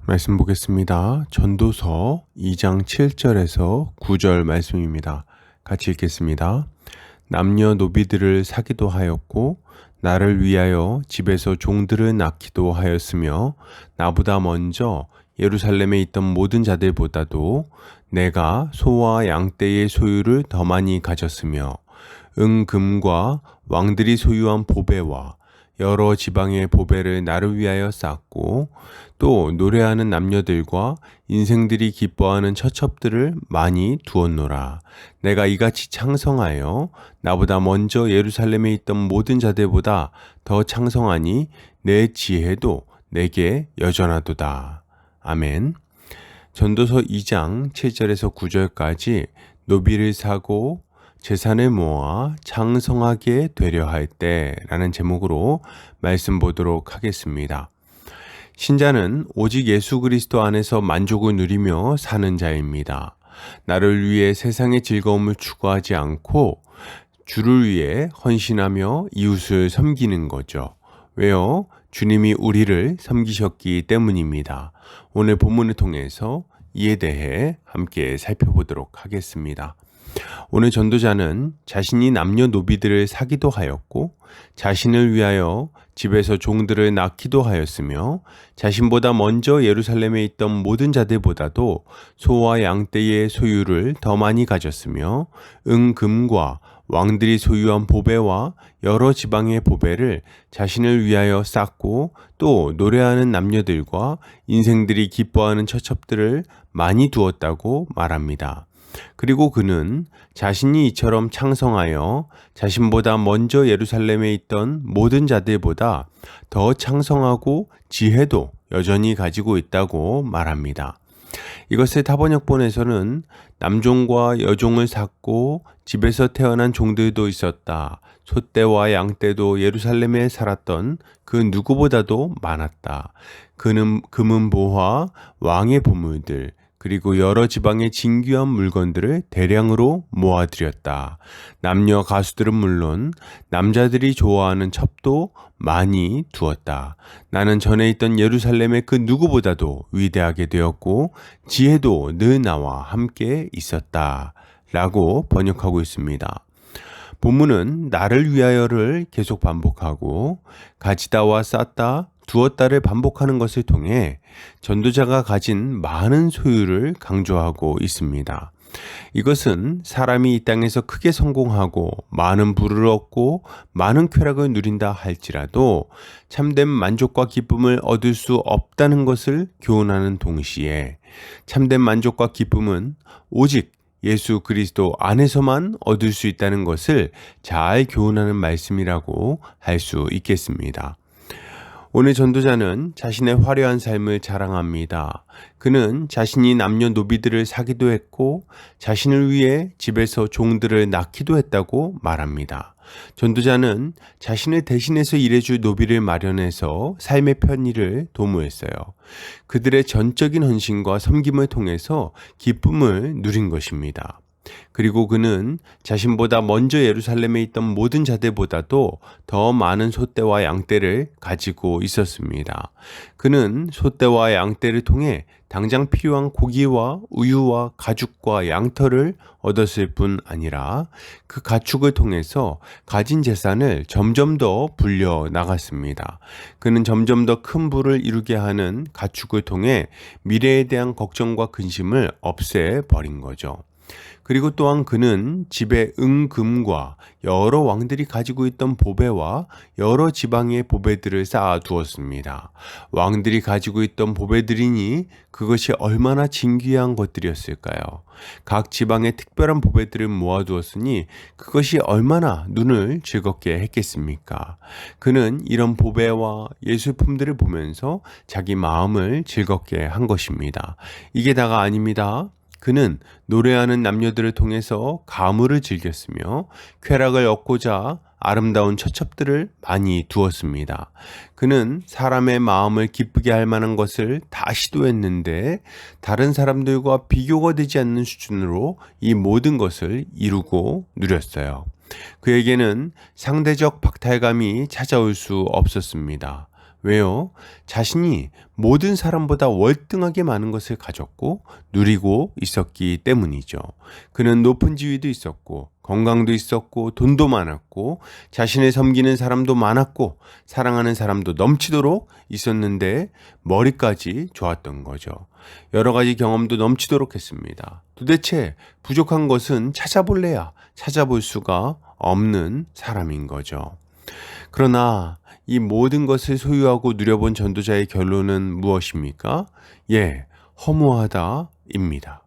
말씀 보겠습니다. 전도서 2장 7절에서 9절 말씀입니다. 같이 읽겠습니다. 남녀 노비들을 사기도 하였고 나를 위하여 집에서 종들을 낳기도 하였으며 나보다 먼저 예루살렘에 있던 모든 자들보다도 내가 소와 양떼의 소유를 더 많이 가졌으며 금과 왕들이 소유한 보배와 여러 지방의 보배를 나를 위하여 쌓고 또 노래하는 남녀들과 인생들이 기뻐하는 처첩들을 많이 두었노라. 내가 이같이 창성하여 나보다 먼저 예루살렘에 있던 모든 자들보다 더 창성하니 내 지혜도 내게 여전하도다. 아멘. 전도서 2장 7절에서 9절까지 노비를 사고 재산을 모아 창성하게 되려 할 때라는 제목으로 말씀 보도록 하겠습니다. 신자는 오직 예수 그리스도 안에서 만족을 누리며 사는 자입니다. 나를 위해 세상의 즐거움을 추구하지 않고 주를 위해 헌신하며 이웃을 섬기는 거죠. 왜요? 주님이 우리를 섬기셨기 때문입니다. 오늘 본문을 통해서 이에 대해 함께 살펴보도록 하겠습니다. 오늘 전도자는 자신이 남녀 노비들을 사기도 하였고 자신을 위하여 집에서 종들을 낳기도 하였으며 자신보다 먼저 예루살렘에 있던 모든 자들보다도 소와 양떼의 소유를 더 많이 가졌으며 금과 왕들이 소유한 보배와 여러 지방의 보배를 자신을 위하여 쌓고 또 노래하는 남녀들과 인생들이 기뻐하는 처첩들을 많이 두었다고 말합니다. 그리고 그는 자신이 이처럼 창성하여 자신보다 먼저 예루살렘에 있던 모든 자들보다 더 창성하고 지혜도 여전히 가지고 있다고 말합니다. 이것을 타번역본에서는 남종과 여종을 쌓고 집에서 태어난 종들도 있었다. 소떼와 양떼도 예루살렘에 살았던 그 누구보다도 많았다. 그는 금은 보화, 왕의 보물들, 그리고 여러 지방의 진귀한 물건들을 대량으로 모아들였다. 남녀 가수들은 물론 남자들이 좋아하는 첩도 많이 두었다. 나는 전에 있던 예루살렘의 그 누구보다도 위대하게 되었고 지혜도 늘 나와 함께 있었다. 라고 번역하고 있습니다. 본문은 나를 위하여를 계속 반복하고 가지다와 쌓다, 두었다를 반복하는 것을 통해 전도자가 가진 많은 소유를 강조하고 있습니다. 이것은 사람이 이 땅에서 크게 성공하고 많은 부를 얻고 많은 쾌락을 누린다 할지라도 참된 만족과 기쁨을 얻을 수 없다는 것을 교훈하는 동시에 참된 만족과 기쁨은 오직 예수 그리스도 안에서만 얻을 수 있다는 것을 잘 교훈하는 말씀이라고 할 수 있겠습니다. 오늘 전도자는 자신의 화려한 삶을 자랑합니다. 그는 자신이 남녀 노비들을 사기도 했고 자신을 위해 집에서 종들을 낳기도 했다고 말합니다. 전도자는 자신을 대신해서 일해줄 노비를 마련해서 삶의 편의를 도모했어요. 그들의 전적인 헌신과 섬김을 통해서 기쁨을 누린 것입니다. 그리고 그는 자신보다 먼저 예루살렘에 있던 모든 자들보다도 더 많은 소떼와 양떼를 가지고 있었습니다. 그는 소떼와 양떼를 통해 당장 필요한 고기와 우유와 가죽과 양털을 얻었을 뿐 아니라 그 가축을 통해서 가진 재산을 점점 더 불려 나갔습니다. 그는 점점 더 큰 부를 이루게 하는 가축을 통해 미래에 대한 걱정과 근심을 없애버린 거죠. 그리고 또한 그는 집에 금과 여러 왕들이 가지고 있던 보배와 여러 지방의 보배들을 쌓아 두었습니다. 왕들이 가지고 있던 보배들이니 그것이 얼마나 진귀한 것들이었을까요? 각 지방의 특별한 보배들을 모아두었으니 그것이 얼마나 눈을 즐겁게 했겠습니까? 그는 이런 보배와 예술품들을 보면서 자기 마음을 즐겁게 한 것입니다. 이게 다가 아닙니다. 그는 노래하는 남녀들을 통해서 가물을 즐겼으며 쾌락을 얻고자 아름다운 처첩들을 많이 두었습니다. 그는 사람의 마음을 기쁘게 할 만한 것을 다 시도했는데 다른 사람들과 비교가 되지 않는 수준으로 이 모든 것을 이루고 누렸어요. 그에게는 상대적 박탈감이 찾아올 수 없었습니다. 왜요? 자신이 모든 사람보다 월등하게 많은 것을 가졌고 누리고 있었기 때문이죠. 그는 높은 지위도 있었고 건강도 있었고 돈도 많았고 자신을 섬기는 사람도 많았고 사랑하는 사람도 넘치도록 있었는데 머리까지 좋았던 거죠. 여러 가지 경험도 넘치도록 했습니다. 도대체 부족한 것은 찾아볼래야 찾아볼 수가 없는 사람인 거죠. 그러나 이 모든 것을 소유하고 누려본 전도자의 결론은 무엇입니까? 허무하다입니다.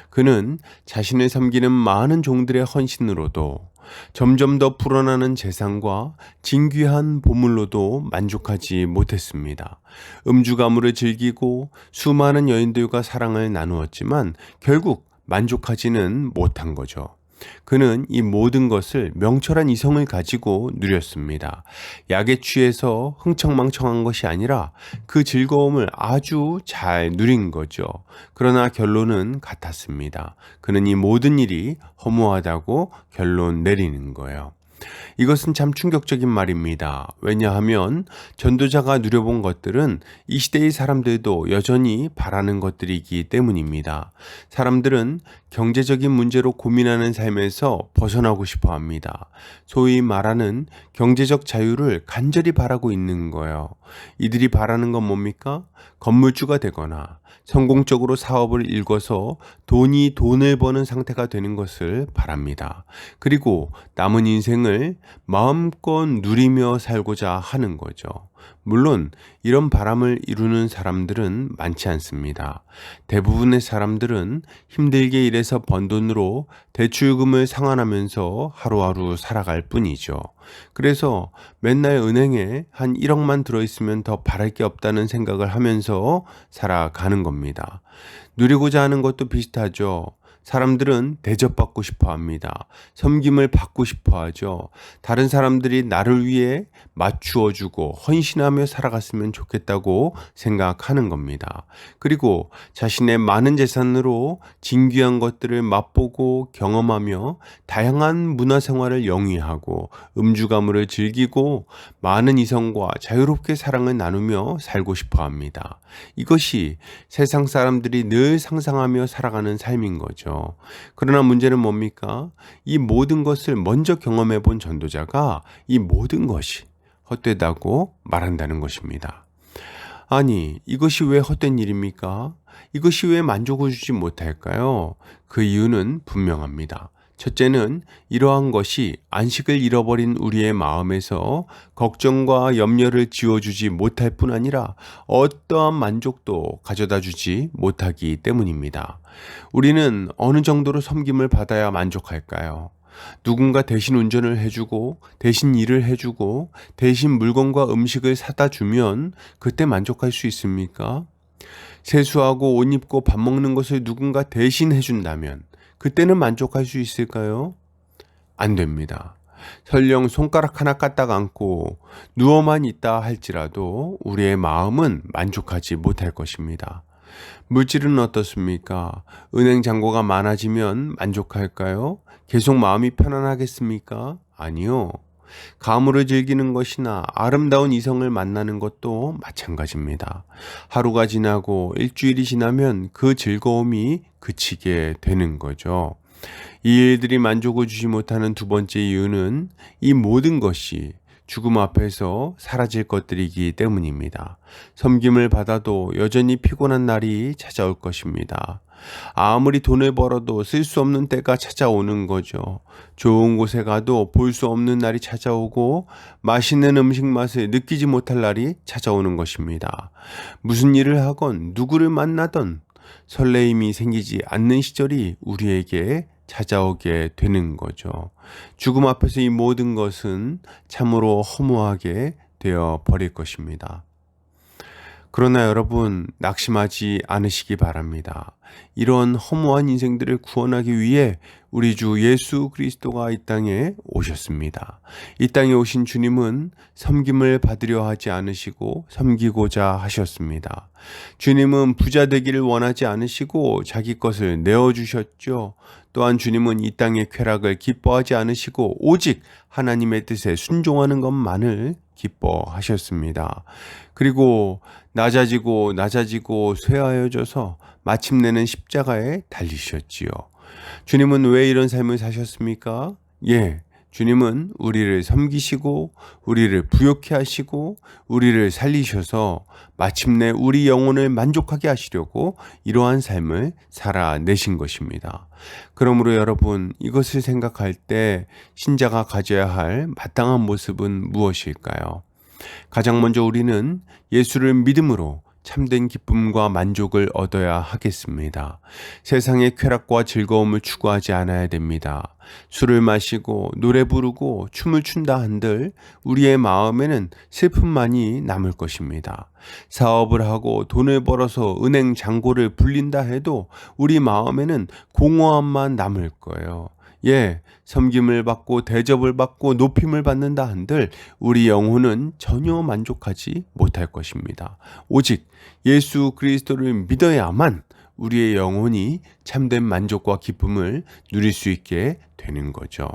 그는 자신을 섬기는 많은 종들의 헌신으로도 점점 더 불어나는 재산과 진귀한 보물로도 만족하지 못했습니다. 음주 가무를 즐기고 수많은 여인들과 사랑을 나누었지만 결국 만족하지는 못한 거죠. 그는 이 모든 것을 명철한 이성을 가지고 누렸습니다. 약에 취해서 흥청망청한 것이 아니라 그 즐거움을 아주 잘 누린 거죠. 그러나 결론은 같았습니다. 그는 이 모든 일이 허무하다고 결론 내리는 거예요. 이것은 참 충격적인 말입니다. 왜냐하면 전도자가 누려본 것들은 이 시대의 사람들도 여전히 바라는 것들이기 때문입니다. 사람들은 경제적인 문제로 고민하는 삶에서 벗어나고 싶어 합니다. 소위 말하는 경제적 자유를 간절히 바라고 있는 거예요. 이들이 바라는 건 뭡니까? 건물주가 되거나 성공적으로 사업을 일궈서 돈을 버는 상태가 되는 것을 바랍니다. 그리고 남은 인생을 마음껏 누리며 살고자 하는 거죠. 물론 이런 바람을 이루는 사람들은 많지 않습니다. 대부분의 사람들은 힘들게 일해서 번 돈으로 대출금을 상환하면서 하루하루 살아갈 뿐이죠. 그래서 맨날 은행에 한 1억만 들어있으면 더 바랄 게 없다는 생각을 하면서 살아가는 겁니다. 누리고자 하는 것도 비슷하죠. 사람들은 대접받고 싶어 합니다. 섬김을 받고 싶어 하죠. 다른 사람들이 나를 위해 맞추어주고 헌신하며 살아갔으면 좋겠다고 생각하는 겁니다. 그리고 자신의 많은 재산으로 진귀한 것들을 맛보고 경험하며 다양한 문화생활을 영위하고 음주 가무를 즐기고 많은 이성과 자유롭게 사랑을 나누며 살고 싶어 합니다. 이것이 세상 사람들이 늘 상상하며 살아가는 삶인 거죠. 그러나 문제는 뭡니까? 이 모든 것을 먼저 경험해 본 전도자가 이 모든 것이 헛되다고 말한다는 것입니다. 아니, 이것이 왜 헛된 일입니까? 이것이 왜 만족을 주지 못할까요? 그 이유는 분명합니다. 첫째는 이러한 것이 안식을 잃어버린 우리의 마음에서 걱정과 염려를 지워주지 못할 뿐 아니라 어떠한 만족도 가져다 주지 못하기 때문입니다. 우리는 어느 정도로 섬김을 받아야 만족할까요? 누군가 대신 운전을 해주고 대신 일을 해주고 대신 물건과 음식을 사다 주면 그때 만족할 수 있습니까? 세수하고 옷 입고 밥 먹는 것을 누군가 대신 해준다면 그때는 만족할 수 있을까요? 안 됩니다. 설령 손가락 하나 까딱 않고 누워만 있다 할지라도 우리의 마음은 만족하지 못할 것입니다. 물질은 어떻습니까? 은행 잔고가 많아지면 만족할까요? 계속 마음이 편안하겠습니까? 아니요. 가물을 즐기는 것이나 아름다운 이성을 만나는 것도 마찬가지입니다. 하루가 지나고 일주일이 지나면 그 즐거움이 그치게 되는 거죠. 이 일들이 만족을 주지 못하는 두 번째 이유는 이 모든 것이 죽음 앞에서 사라질 것들이기 때문입니다. 섬김을 받아도 여전히 피곤한 날이 찾아올 것입니다. 아무리 돈을 벌어도 쓸 수 없는 때가 찾아오는 거죠. 좋은 곳에 가도 볼 수 없는 날이 찾아오고 맛있는 음식 맛을 느끼지 못할 날이 찾아오는 것입니다. 무슨 일을 하건 누구를 만나던 설레임이 생기지 않는 시절이 우리에게 찾아오게 되는 거죠. 죽음 앞에서 이 모든 것은 참으로 허무하게 되어 버릴 것입니다. 그러나 여러분, 낙심하지 않으시기 바랍니다. 이런 허무한 인생들을 구원하기 위해 우리 주 예수 그리스도가 이 땅에 오셨습니다. 이 땅에 오신 주님은 섬김을 받으려 하지 않으시고 섬기고자 하셨습니다. 주님은 부자 되기를 원하지 않으시고 자기 것을 내어주셨죠. 또한 주님은 이 땅의 쾌락을 기뻐하지 않으시고 오직 하나님의 뜻에 순종하는 것만을 기뻐하셨습니다. 그리고 낮아지고 쇠하여져서 마침내는 십자가에 달리셨지요. 주님은 왜 이런 삶을 사셨습니까? 예, 주님은 우리를 섬기시고 우리를 부욕해 하시고 우리를 살리셔서 마침내 우리 영혼을 만족하게 하시려고 이러한 삶을 살아내신 것입니다. 그러므로 여러분, 이것을 생각할 때 신자가 가져야 할 마땅한 모습은 무엇일까요? 가장 먼저 우리는 예수를 믿음으로 참된 기쁨과 만족을 얻어야 하겠습니다. 세상의 쾌락과 즐거움을 추구하지 않아야 됩니다. 술을 마시고 노래 부르고 춤을 춘다 한들 우리의 마음에는 슬픔만이 남을 것입니다. 사업을 하고 돈을 벌어서 은행 잔고를 불린다 해도 우리 마음에는 공허함만 남을 거예요. 예, 섬김을 받고 대접을 받고 높임을 받는다 한들 우리 영혼은 전혀 만족하지 못할 것입니다. 오직 예수 그리스도를 믿어야만 우리의 영혼이 참된 만족과 기쁨을 누릴 수 있게 되는 거죠.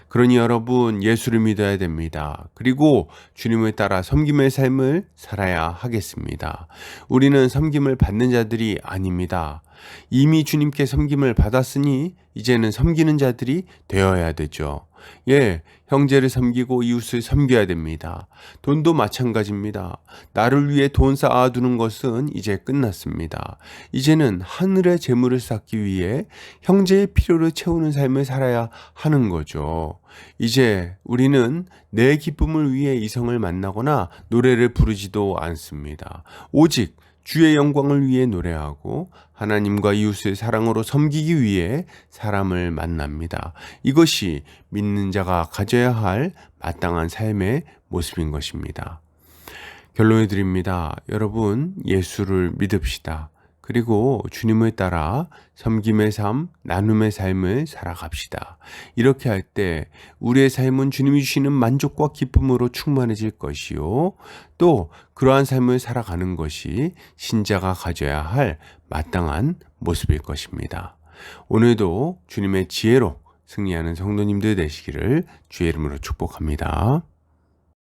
그러니 여러분, 예수를 믿어야 됩니다. 그리고 주님을 따라 섬김의 삶을 살아야 하겠습니다. 우리는 섬김을 받는 자들이 아닙니다. 이미 주님께 섬김을 받았으니 이제는 섬기는 자들이 되어야 되죠. 예, 형제를 섬기고 이웃을 섬겨야 됩니다. 돈도 마찬가지입니다. 나를 위해 돈 쌓아두는 것은 이제 끝났습니다. 이제는 하늘의 재물을 쌓기 위해 형제의 필요를 채우는 삶을 살아야 하는 거죠. 이제 우리는 내 기쁨을 위해 이성을 만나거나 노래를 부르지도 않습니다. 오직 주의 영광을 위해 노래하고 하나님과 이웃을 사랑으로 섬기기 위해 사람을 만납니다. 이것이 믿는 자가 가져야 할 마땅한 삶의 모습인 것입니다. 결론을 드립니다. 여러분, 예수를 믿읍시다. 그리고 주님을 따라 섬김의 삶, 나눔의 삶을 살아갑시다. 이렇게 할 때 우리의 삶은 주님이 주시는 만족과 기쁨으로 충만해질 것이요. 또 그러한 삶을 살아가는 것이 신자가 가져야 할 마땅한 모습일 것입니다. 오늘도 주님의 지혜로 승리하는 성도님들 되시기를 주의 이름으로 축복합니다.